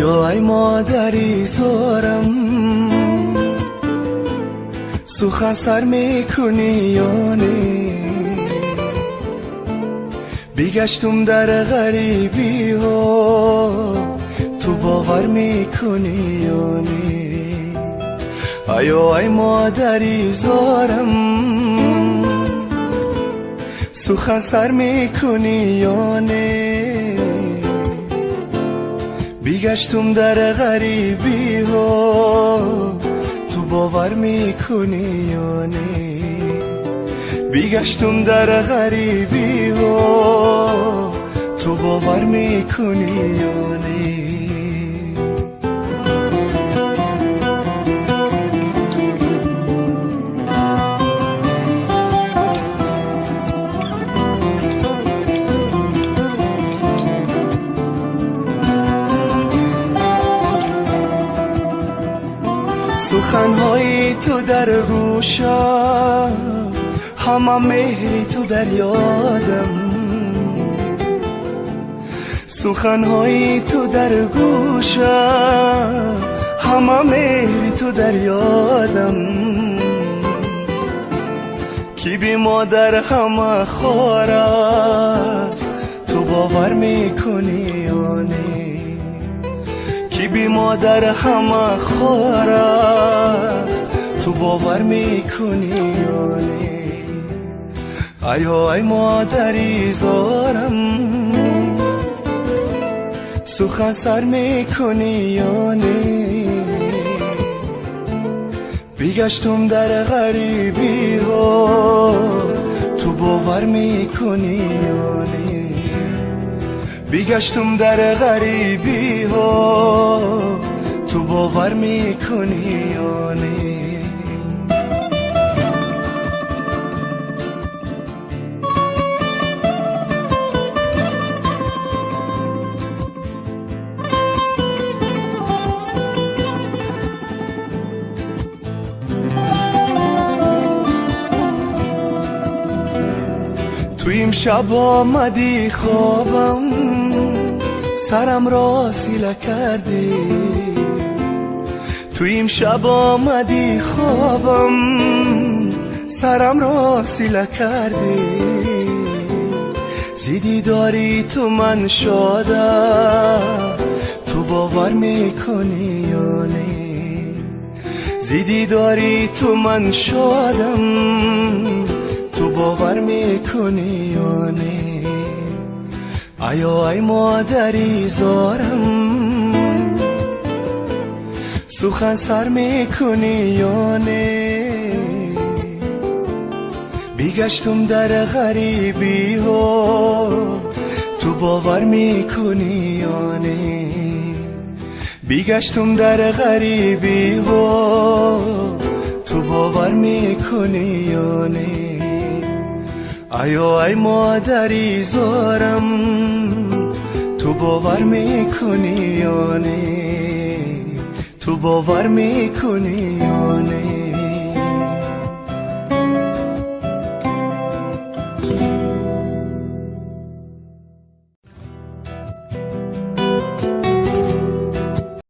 آیا ای مادری زارم سخن سر میکنی یا نه؟ بیگشتم در غریبی ها تو باور میکنی یا نه؟ آیا ای مادری زارم سخن سر میکنی یا نه؟ بیگشتم در غریبی ها تو باور میکنی یا نه؟ بیگشتم در غریبی ها تو باور میکنی یا نه؟ سخنهای تو در گوشم همه مهری تو در یادم، سخنهای تو در گوشم همه مهری تو در یادم. کی بی مادر همه خوار است تو باور میکنی یا نه؟ کی بی مادر همه خوار است تو باور میکنی یا نه؟ آیا ای مادری زارم سخن سر میکنی یا نه؟ بیگشتم در غریبی ها تو باور میکنی یا نه؟ بیگشتم در غریبی ها تو باور میکنی یا نه؟ تو این شب آمدی خوابم سرم را سیله کردی، تو این شب آمدی خوابم سرم را سیله کردی. زیدی داری تو من شادم تو باور میکنی یا نه؟ زیدی داری تو من شادم تو باور میکنی یا نه؟ آیا ای مادری زارم سخن سر میکنی یا نه؟ بیگشتم در غریبی ها تو باور میکنی یا نه؟ بیگشتم در غریبی ها تو باور میکنی یا نه؟ آیا ای مادری زارم تو باور میکنی یا نه؟ تو باور میکنی یا نه؟